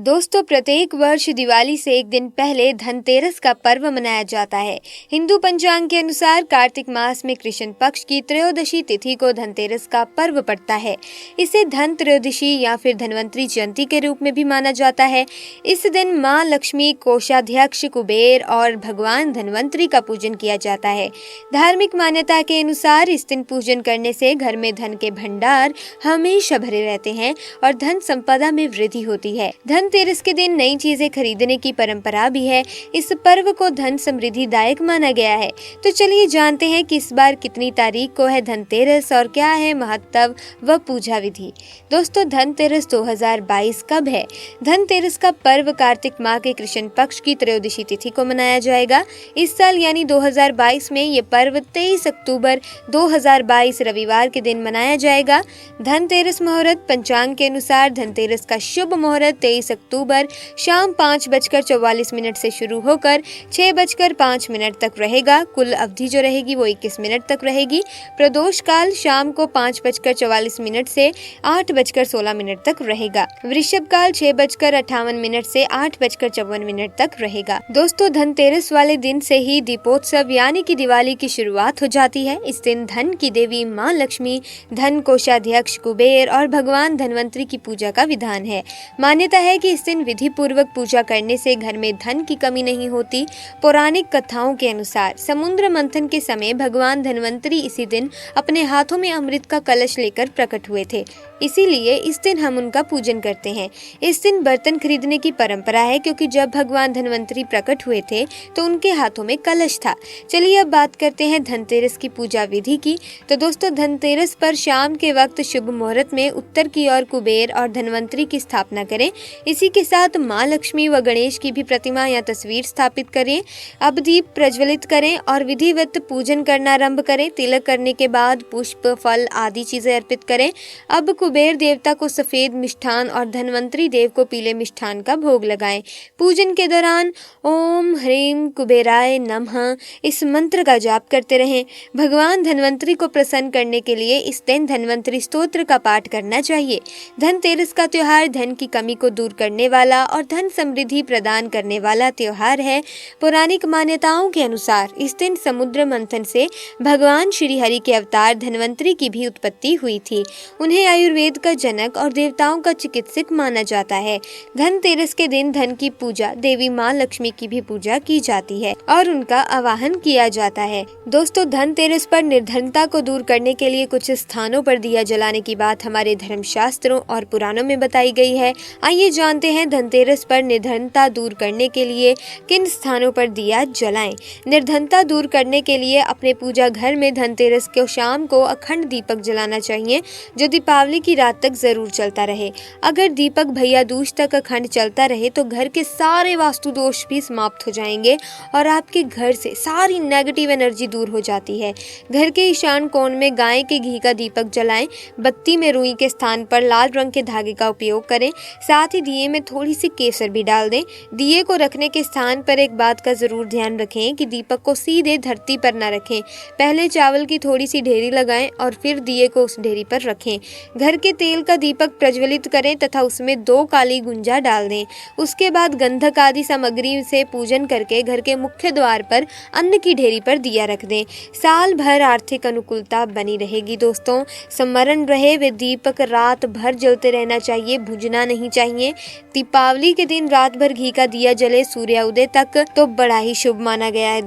दोस्तों, प्रत्येक वर्ष दिवाली से एक दिन पहले धनतेरस का पर्व मनाया जाता है। हिंदू पंचांग के अनुसार कार्तिक मास में कृष्ण पक्ष की त्रयोदशी तिथि को धनतेरस का पर्व पड़ता है। इसे धन त्रयोदशी या फिर धनवंतरी जयंती के रूप में भी माना जाता है। इस दिन माँ लक्ष्मी, कोषाध्यक्ष, कुबेर और भगवान धनवंतरी का पूजन किया जाता है। धार्मिक मान्यता के अनुसार इस दिन पूजन करने से घर में धन के भंडार हमेशा भरे रहते हैं और धन संपदा में वृद्धि होती है। धनतेरस के दिन नई चीजें खरीदने की परंपरा भी है। इस पर्व को धन समृद्धि दायक माना गया है। तो चलिए जानते हैं कि इस बार कितनी तारीख को है धनतेरस और क्या है महत्व व पूजा विधि। दोस्तों, धनतेरस 2022 कब है? धनतेरस का पर्व कार्तिक माह के कृष्ण पक्ष की त्रयोदशी तिथि को मनाया जाएगा। इस साल यानी 2022 में ये पर्व 23 अक्टूबर 2022 रविवार के दिन मनाया जाएगा। धनतेरस मुहूर्त पंचांग के अनुसार धनतेरस का शुभ मुहूर्त 23 अक्टूबर शाम 5:44 से शुरू होकर 6:05 तक रहेगा। कुल अवधि जो रहेगी वो 21 मिनट तक रहेगी। प्रदोष काल शाम को 5:44 से 8:16 तक रहेगा। वृषभ काल 6:58 से 8:54 तक रहेगा। दोस्तों, धनतेरस वाले दिन से ही दीपोत्सव यानी कि दिवाली की शुरुआत हो जाती है। इस दिन धन की देवी माँ लक्ष्मी, धन कोषाध्यक्ष कुबेर और भगवान धनवंतरी की पूजा का विधान है। मान्यता है कि इस दिन विधि पूर्वक पूजा करने से घर में धन की कमी नहीं होती। पौराणिक कथाओं के अनुसार समुद्र मंथन के समय भगवान धनवंतरी इसी दिन अपने हाथों में अमृत का कलश लेकर प्रकट हुए थे, इसीलिए इस दिन हम उनका पूजन करते हैं। इस दिन बर्तन खरीदने की परंपरा है क्योंकि जब भगवान धनवंतरी प्रकट हुए थे तो उनके हाथों में कलश था। चलिए अब बात करते हैं धनतेरस की पूजा विधि की। तो दोस्तों, धनतेरस पर शाम के वक्त शुभ मुहूर्त में उत्तर की ओर कुबेर और धनवंतरी की स्थापना करें। इसी के साथ माँ लक्ष्मी व गणेश की भी प्रतिमा या तस्वीर स्थापित करें। अब दीप प्रज्वलित करें और विधिवत पूजन करना आरंभ करें। तिलक करने के बाद पुष्प, फल आदि चीजें अर्पित करें। अब कुबेर देवता को सफेद मिष्ठान और धनवंतरी देव को पीले मिष्ठान का भोग लगाएं। पूजन के दौरान ओम ह्रीम कुबेराय नमः इस मंत्र का जाप करते रहें। भगवान धनवंतरी को प्रसन्न करने के लिए इस दिन धनवंतरी स्तोत्र का पाठ करना चाहिए। धनतेरस का त्योहार धन की कमी को दूर करने वाला और धन समृद्धि प्रदान करने वाला त्योहार है। पौराणिक मान्यताओं के अनुसार इस दिन समुद्र मंथन से भगवान श्री हरि के अवतार धनवंतरी की भी उत्पत्ति हुई थी। उन्हें आयुर्वेद का जनक और देवताओं का चिकित्सक माना जाता है। धनतेरस के दिन धन की पूजा देवी माँ लक्ष्मी की भी पूजा की जाती है और उनका आवाहन किया जाता है। दोस्तों, धनतेरस पर निर्धनता को दूर करने के लिए कुछ स्थानों पर दिया जलाने की बात हमारे धर्मशास्त्रों और पुराणों में बताई गई है। आइए जानते हैं धनतेरस पर निर्धनता दूर करने के लिए किन स्थानों पर दिया जलाएं। निर्धनता दूर करने के लिए अपने पूजा घर में धनतेरस को शाम को अखंड दीपक जलाना चाहिए, जो दीपावली की रात तक जरूर चलता रहे। अगर दीपक भैया दूज तक अखंड चलता रहे तो घर के सारे वास्तु दोष भी समाप्त हो जाएंगे और आपके घर से सारी नेगेटिव एनर्जी दूर हो जाती है। घर के ईशान कोण में गाय के घी का दीपक जलाएं। बत्ती में रुई के स्थान पर लाल रंग के धागे का उपयोग करें। साथ ही दिए में थोड़ी सी केसर भी डाल दें। दिए को रखने के स्थान पर एक बात का जरूर ध्यान रखें कि दीपक को सीधे धरती पर न रखें। पहले चावल की थोड़ी सी ढेरी लगाएं और फिर दिए को उस ढेरी पर रखें। घर के तेल का दीपक प्रज्वलित करें तथा उसमें 2 काली गुंजा डाल दें। उसके बाद गंधक आदि सामग्री से पूजन करके घर के मुख्य द्वार पर अन्न की ढेरी पर दिया रख दें। साल भर आर्थिक अनुकूलता बनी रहेगी। दोस्तों, स्मरण रहे वे दीपक रात भर जलते रहना चाहिए, बुझना नहीं चाहिए। दीपावली के दिन रात भर घी का दिया जले सूर्योदय तक तो बड़ा ही शुभ माना गया है।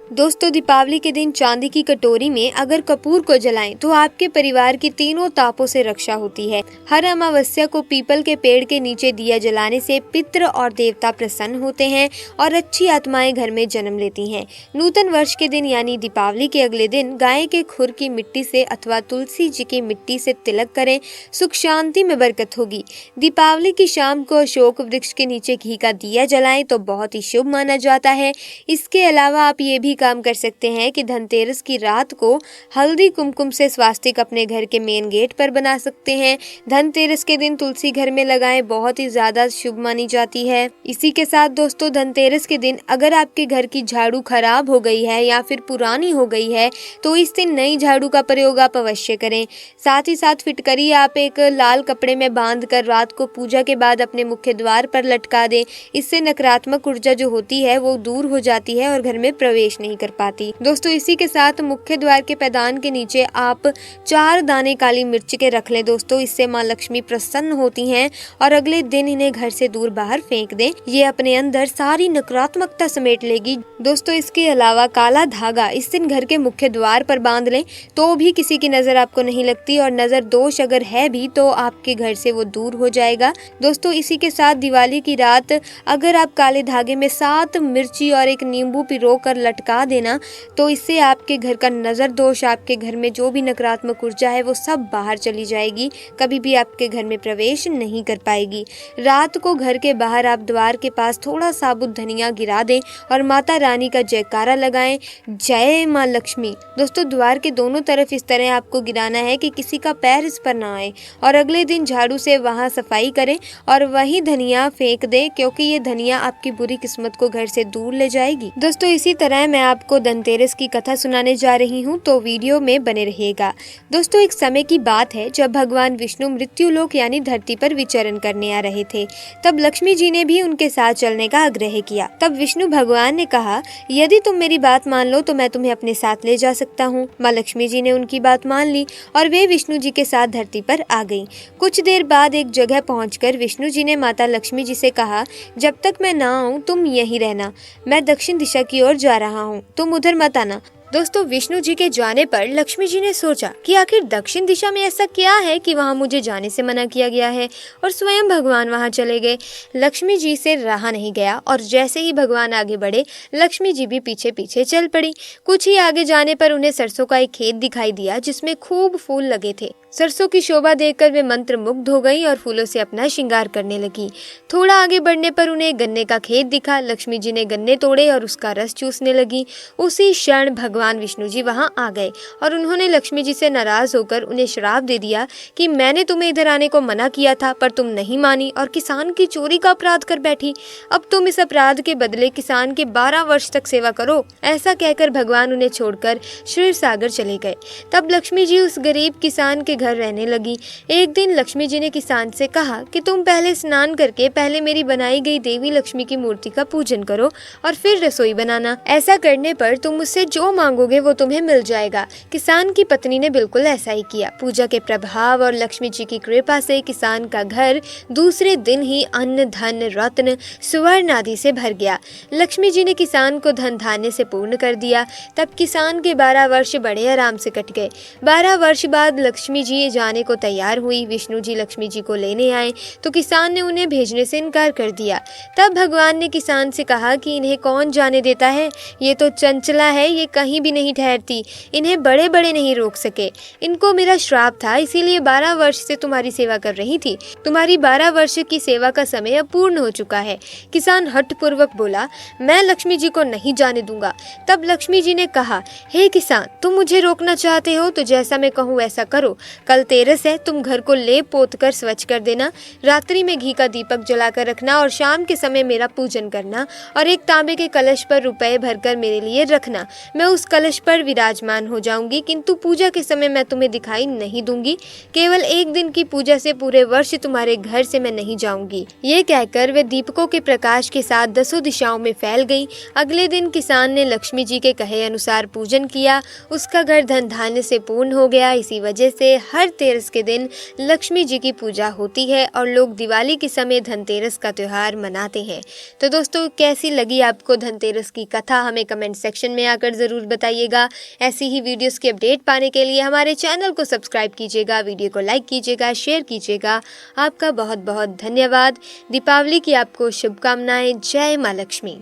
दोस्तों, दीपावली के दिन चांदी की कटोरी में अगर कपूर को जलाएं तो आपके परिवार की तीनों तापों से रक्षा होती है। हर अमावस्या को पीपल के पेड़ के नीचे दिया जलाने से पितृ और देवता प्रसन्न होते हैं और अच्छी आत्माएं घर में जन्म लेती हैं। नूतन वर्ष के दिन यानी दीपावली के अगले दिन गाय के खुर की मिट्टी से अथवा तुलसी जी की मिट्टी से तिलक करें। सुख शांति में बरकत होगी। दीपावली की शाम को अशोक वृक्ष के नीचे घी का दिया जलाएं तो बहुत ही शुभ माना जाता है। इसके अलावा आप ये भी काम कर सकते हैं कि धनतेरस की रात को हल्दी कुमकुम से स्वास्तिक अपने घर के मेन गेट पर बना सकते हैं। धनतेरस के दिन तुलसी घर में लगाएं, बहुत ही ज्यादा शुभ मानी जाती है। इसी के साथ दोस्तों, धनतेरस के दिन अगर आपके घर की झाड़ू खराब हो गई है या फिर पुरानी हो गई है तो इस दिन नई झाड़ू का प्रयोग आप अवश्य करें। साथ ही साथ फिटकरी आप एक लाल कपड़े में बांधकर रात को पूजा के बाद अपने मुख्य द्वार पर लटका दें। इससे नकारात्मक ऊर्जा जो होती है वो दूर हो जाती है और घर में प्रवेश नहीं कर पाती। दोस्तों, इसी के साथ मुख्य द्वार के पैदान के नीचे आप 4 दाने काली मिर्च के रख लें दोस्तों। इससे माँ लक्ष्मी प्रसन्न होती हैं और अगले दिन इन्हें घर से दूर बाहर फेंक दें। ये अपने अंदर सारी नकारात्मकता समेट लेगी। दोस्तों, इसके अलावा काला धागा इस दिन घर के मुख्य द्वार पर बांध लें तो भी किसी की नजर आपको नहीं लगती और नजर दोष अगर है भी तो आपके घर से वो दूर हो जाएगा। दोस्तों, इसी के साथ दिवाली की रात अगर आप काले धागे में 7 मिर्ची और एक नींबू पिरो कर लटका देना तो इससे आपके घर का नजर दोष, आपके घर में जो भी नकारात्मक ऊर्जा है वो सब बाहर चली जाएगी, कभी भी आपके घर में प्रवेश नहीं कर पाएगी। रात को घर के बाहर आप द्वार के पास थोड़ा साबुत धनिया गिरा दें और माता रानी का जयकारा लगाएं, जय माँ लक्ष्मी। दोस्तों, द्वार के दोनों तरफ इस तरह आपको गिराना है कि किसी का पैर इस पर ना आए और अगले दिन झाड़ू से वहां सफाई करें और वही धनिया फेंक दें, क्योंकि ये धनिया आपकी बुरी किस्मत को घर से दूर ले जाएगी। दोस्तों, इसी तरह मैं आपको धनतेरस की कथा सुनाने जा रही हूँ, तो वीडियो में बने रहिएगा। दोस्तों, एक समय की बात है जब भगवान विष्णु मृत्युलोक यानी धरती पर विचरण करने आ रहे थे। तब लक्ष्मी जी ने भी उनके साथ चलने का आग्रह किया। तब विष्णु भगवान ने कहा, यदि तुम मेरी बात मान लो तो मैं तुम्हें अपने साथ ले जा सकता हूँ। माँ लक्ष्मी जी ने उनकी बात मान ली और वे विष्णु जी के साथ धरती पर आ गईं। कुछ देर बाद एक जगह पहुंचकर विष्णु जी ने माता लक्ष्मी जी से कहा, जब तक मैं ना आऊं तुम यहीं रहना, मैं दक्षिण दिशा की ओर जा रहा हूँ, तुम उधर मत आना। दोस्तों, विष्णु जी के जाने पर लक्ष्मी जी ने सोचा कि आखिर दक्षिण दिशा में ऐसा क्या है कि वहां मुझे जाने से मना किया गया है, और स्वयं भगवान वहां चले गए। लक्ष्मी जी से रहा नहीं गया और जैसे ही भगवान आगे बढ़े लक्ष्मी जी भी पीछे पीछे चल पड़ी। कुछ ही आगे जाने पर उन्हें सरसों का एक खेत दिखाई दिया जिसमें खूब फूल लगे थे। सरसों की शोभा देखकर वे मंत्र मुग्ध हो गई और फूलों से अपना श्रृंगार करने लगी। थोड़ा आगे बढ़ने पर उन्हें गन्ने का खेत दिखा। लक्ष्मी जी ने गन्ने तोड़े और उसका रस चूसने लगी। उसी क्षण भगवान विष्णु जी वहां आ गए और उन्होंने लक्ष्मी जी से नाराज होकर उन्हें श्राप दे दिया कि मैंने तुम्हें इधर आने को मना किया था पर तुम नहीं मानी और किसान की चोरी का अपराध कर बैठी। अब तुम इस अपराध के बदले किसान के 12 वर्ष तक सेवा करो। ऐसा कहकर भगवान उन्हें छोड़कर क्षीर सागर चले गए। तब लक्ष्मी जी उस गरीब किसान के घर रहने लगी। एक दिन लक्ष्मी जी ने किसान से कहा कि तुम पहले स्नान करके पहले मेरी बनाई गई देवी लक्ष्मी की मूर्ति का पूजन करो और फिर रसोई बनाना। ऐसा करने पर तुम मुझसे जो मांगोगे वो तुम्हें मिल जाएगा। किसान की पत्नी ने बिल्कुल ऐसा ही किया। पूजा के प्रभाव और लक्ष्मी जी की कृपा से किसान का घर दूसरे दिन ही अन्न धन रत्न सुवर्ण आदि से भर गया। लक्ष्मी जी ने किसान को धन धान्य से पूर्ण कर दिया। तब किसान के 12 वर्ष बड़े आराम से कट गए। 12 वर्ष बाद लक्ष्मी जी जाने को तैयार हुई। विष्णु जी लक्ष्मी जी को लेने आए तो किसान ने उन्हें भेजने से इनकार कर दिया। तब भगवान ने किसान से कहा कि इन्हें कौन जाने देता है, ये तो चंचला है, ये कहीं भी नहीं ठहरती, इन्हें बड़े बड़े नहीं रोक सके। इनको मेरा श्राप था, इसीलिए 12 वर्ष से तुम्हारी सेवा कर रही थी। तुम्हारी 12 वर्ष की सेवा का समय अब पूर्ण हो चुका है। किसान हठपूर्वक बोला, मैं लक्ष्मी जी को नहीं जाने दूंगा। तब लक्ष्मी जी ने कहा, हे किसान, तुम मुझे रोकना चाहते हो तो जैसा मैं कहूँ वैसा करो। कल तेरस है, तुम घर को लेप पोत कर स्वच्छ कर देना। रात्रि में घी का दीपक जलाकर रखना और शाम के समय मेरा पूजन करना और एक तांबे के कलश पर रुपए भरकर मेरे लिए रखना। मैं उस कलश पर विराजमान हो जाऊंगी, किंतु पूजा के समय मैं तुम्हें दिखाई नहीं दूंगी। केवल एक दिन की पूजा से पूरे वर्ष तुम्हारे घर से मैं नहीं जाऊंगी। ये कहकर वे दीपकों के प्रकाश के साथ 10 दिशाओं में फैल गई। अगले दिन किसान ने लक्ष्मी जी के कहे अनुसार पूजन किया। उसका घर धन धान्य से पूर्ण हो गया। इसी वजह से हर तेरस के दिन लक्ष्मी जी की पूजा होती है और लोग दिवाली के समय धनतेरस का त्योहार मनाते हैं। तो दोस्तों, कैसी लगी आपको धनतेरस की कथा, हमें कमेंट सेक्शन में आकर जरूर बताइएगा। ऐसी ही वीडियोस की अपडेट पाने के लिए हमारे चैनल को सब्सक्राइब कीजिएगा, वीडियो को लाइक कीजिएगा, शेयर कीजिएगा। आपका बहुत बहुत धन्यवाद। दीपावली की आपको शुभकामनाएं। जय माँ लक्ष्मी।